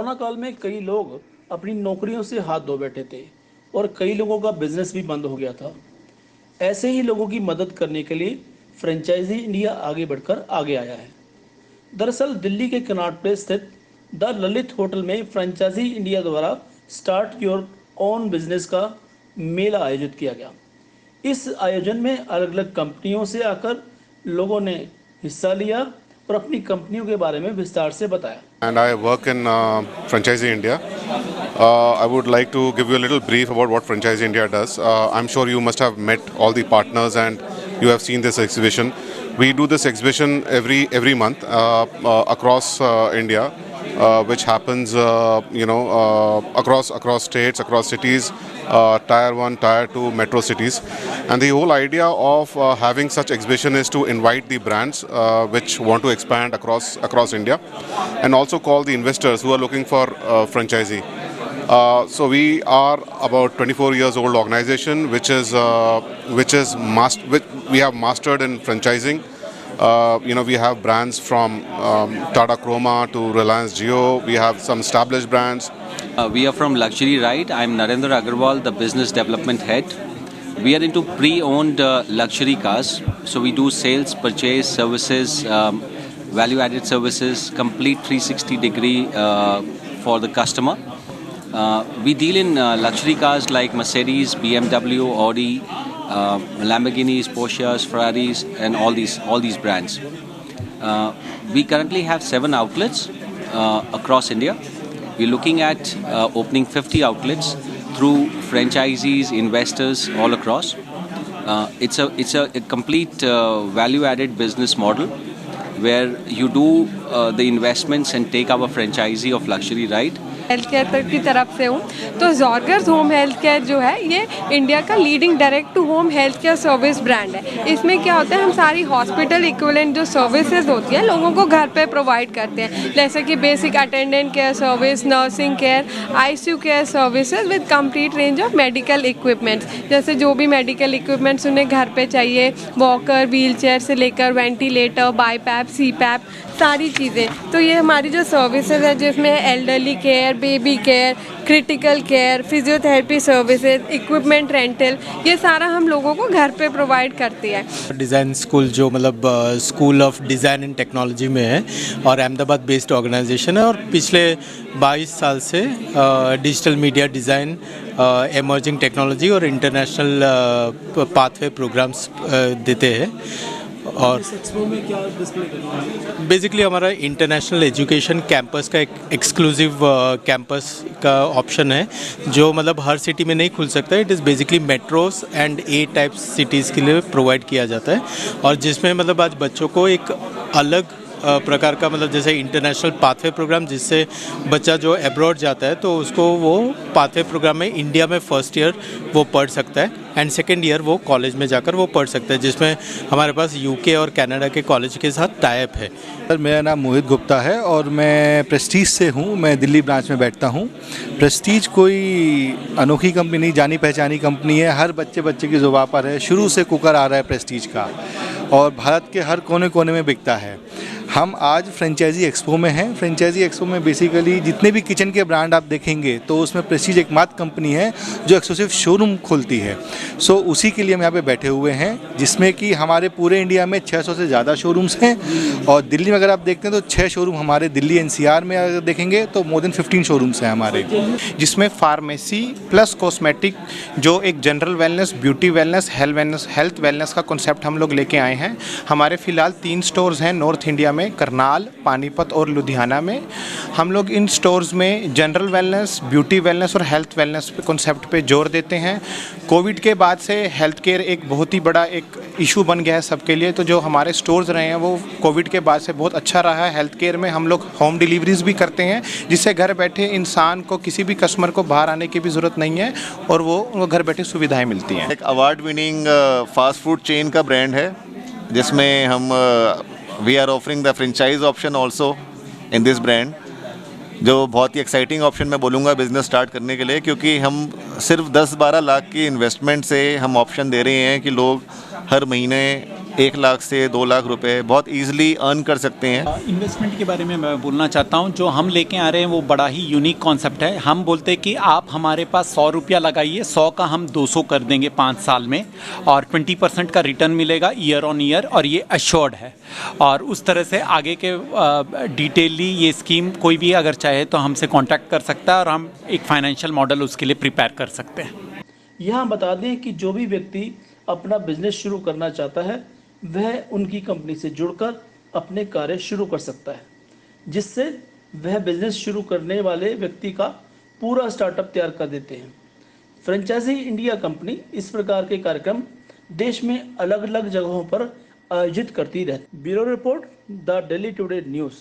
Corona काल में कई लोग अपनी नौकरियों से हाथ धो बैठे थे और कई लोगों का बिजनेस भी बंद हो गया था। ऐसे ही लोगों की मदद करने के लिए फ्रेंचाइजी इंडिया आगे बढ़कर आगे आया है। दरअसल दिल्ली के कनॉट प्लेस स्थित द ललित होटल में फ्रेंचाइजी इंडिया द्वारा स्टार्ट योर ओन बिजनेस का मेला आयोजित किया गया। इस आयोजन में अलग अलग कंपनियों से आकर लोगों ने हिस्सा लिया और अपनी कंपनियों के बारे में विस्तार से बताया। And I work in Franchisee India. I would like to give you a little brief about what Franchisee India does. I'm sure you must have met all the partners and you have seen this exhibition. We do this exhibition every month across India, which happens across states, across cities, tier 1, tier 2 metro cities. And the whole idea of having such exhibition is to invite the brands which want to expand across India, and also call the investors who are looking for franchisee. So we are about 24 years old organization which we have mastered in franchising. We have brands from Tata Croma to Reliance Jio. We have some established brands. We are from Luxury Ride. I'm Narendra Agarwal, the business development head. We are into pre-owned luxury cars. So we do sales, purchase, services, value-added services, complete 360-degree for the customer. We deal in luxury cars like Mercedes, BMW, Audi, Lamborghinis, Porsches, Ferraris, and all these brands. We currently have 7 outlets across India. We're looking at opening 50 outlets through franchisees, investors all across. It's a complete value-added business model where you do the investments and take our franchisee of Luxury Ride. Health care की तरफ से हूँ। तो जॉर्गर्स home health care जो है ये India का leading direct to home health care service brand है। इसमें क्या होता है, हम सारी हॉस्पिटल इक्विवेलेंट जो सर्विसेज होती है लोगों को घर पे प्रोवाइड करते हैं, जैसे कि basic attendant care service, nursing care, ICU care services with complete range of medical equipments. जैसे जो भी मेडिकल इक्विपमेंट्स उन्हें घर पे चाहिए, वॉकर, व्हील चेयर से लेकर वेंटिलेटर, बाईपैप, सीपैप, सारी चीज़ें। तो ये हमारी जो सर्विसेज है जिसमें elderly care, baby care, critical care, physiotherapy services, equipment rental, ये सारा हम लोगों को घर पे प्रोवाइड करती है। डिज़ाइन स्कूल जो मतलब school of design and technology में है और अहमदाबाद बेस्ड ऑर्गेनाइजेशन है, और पिछले 22 साल से digital media design, emerging technology और इंटरनेशनल पाथवे प्रोग्राम्स देते हैं। और बेसिकली हमारा इंटरनेशनल एजुकेशन कैंपस का एक एक्सक्लूसिव कैंपस का ऑप्शन है जो मतलब हर सिटी में नहीं खुल सकता है। It is basically metros and A type cities के लिए प्रोवाइड किया जाता है, और जिसमें मतलब आज बच्चों को एक अलग प्रकार का मतलब जैसे इंटरनेशनल पाथवे प्रोग्राम, जिससे बच्चा जो एब्रॉड जाता है तो उसको वो पाथवे प्रोग्राम में इंडिया में फर्स्ट ईयर वो पढ़ सकता है एंड सेकेंड ईयर वो कॉलेज में जाकर वो पढ़ सकता है, जिसमें हमारे पास यूके और कनाडा के कॉलेज के साथ टाई अप है। सर, मेरा नाम मोहित गुप्ता है और मैं प्रेस्टीज से हूँ। मैं दिल्ली ब्रांच में बैठता हूँ। प्रेस्टीज कोई अनोखी कंपनी नहीं, जानी पहचानी कंपनी है, हर बच्चे की जुबान पर है। शुरू से कुकर आ रहा है प्रेस्टीज का और भारत के हर कोने कोने में बिकता है। हम आज फ्रेंचाइजी एक्सपो में हैं। फ्रेंचाइजी एक्सपो में बेसिकली जितने भी किचन के ब्रांड आप देखेंगे तो उसमें प्रेस्टीज एकमात्र कंपनी है जो एक्सक्लूसिव शोरूम खोलती है। सो उसी के लिए हम यहाँ पे बैठे हुए हैं, जिसमें कि हमारे पूरे इंडिया में 600 से ज़्यादा शोरूम्स हैं, और दिल्ली में अगर आप देखते हैं तो 6 शोरूम हमारे दिल्ली एनसीआर में अगर देखेंगे तो मोर देन 15 शोरूम्स हैं हमारे, जिसमें फार्मेसी प्लस कॉस्मेटिक, जो एक general wellness, beauty wellness, health wellness का कॉन्सेप्ट हम लोग लेके आए हैं। हमारे फिलहाल 3 स्टोर्स हैं नॉर्थ इंडिया में, करनाल, पानीपत और लुधियाना में। हम लोग इन स्टोर्स में जनरल वेलनेस, ब्यूटी वेलनेस और हेल्थ वेलनेस पे कॉन्सेप्ट पे जोर देते हैं। कोविड के बाद से हेल्थ केयर एक बहुत ही बड़ा एक इशू बन गया है सबके लिए, तो जो हमारे स्टोर्स रहे हैं वो कोविड के बाद से बहुत अच्छा रहा है। हेल्थ केयर में हम लोग होम डिलीवरीज भी करते हैं, जिससे घर बैठे इंसान को, किसी भी कस्टमर को बाहर आने की भी ज़रूरत नहीं है और वो घर बैठे सुविधाएँ मिलती हैं। एक award winning fast food chain का ब्रांड है, जिसमें हम we are offering the franchise option also in this brand, जो बहुत ही एक्साइटिंग ऑप्शन मैं बोलूँगा बिज़नेस स्टार्ट करने के लिए, क्योंकि हम सिर्फ 10-12 लाख की इन्वेस्टमेंट से हम ऑप्शन दे रहे हैं कि लोग हर महीने 1 लाख से 2 लाख रुपए बहुत ईजिली अर्न कर सकते हैं। इन्वेस्टमेंट के बारे में मैं बोलना चाहता हूं, जो हम लेके आ रहे हैं वो बड़ा ही यूनिक कॉन्सेप्ट है। हम बोलते हैं कि आप हमारे पास 100 रुपया लगाइए, 100 का हम 200 कर देंगे 5 साल में, और 20% का रिटर्न मिलेगा ईयर ऑन ईयर, और ये अश्योर्ड है। और उस तरह से आगे के डिटेलली ये स्कीम कोई भी अगर चाहे तो हमसे कॉन्टैक्ट कर सकता है, और हम एक फाइनेंशियल मॉडल उसके लिए प्रिपेयर कर सकते हैं। यहाँ बता दें कि जो भी व्यक्ति अपना बिजनेस शुरू करना चाहता है वह उनकी कंपनी से जुड़कर अपने कार्य शुरू कर सकता है, जिससे वह बिजनेस शुरू करने वाले व्यक्ति का पूरा स्टार्टअप तैयार कर देते हैं। फ्रेंचाइजी इंडिया कंपनी इस प्रकार के कार्यक्रम देश में अलग अलग जगहों पर आयोजित करती रहती है। Bureau report, the Delhi today news.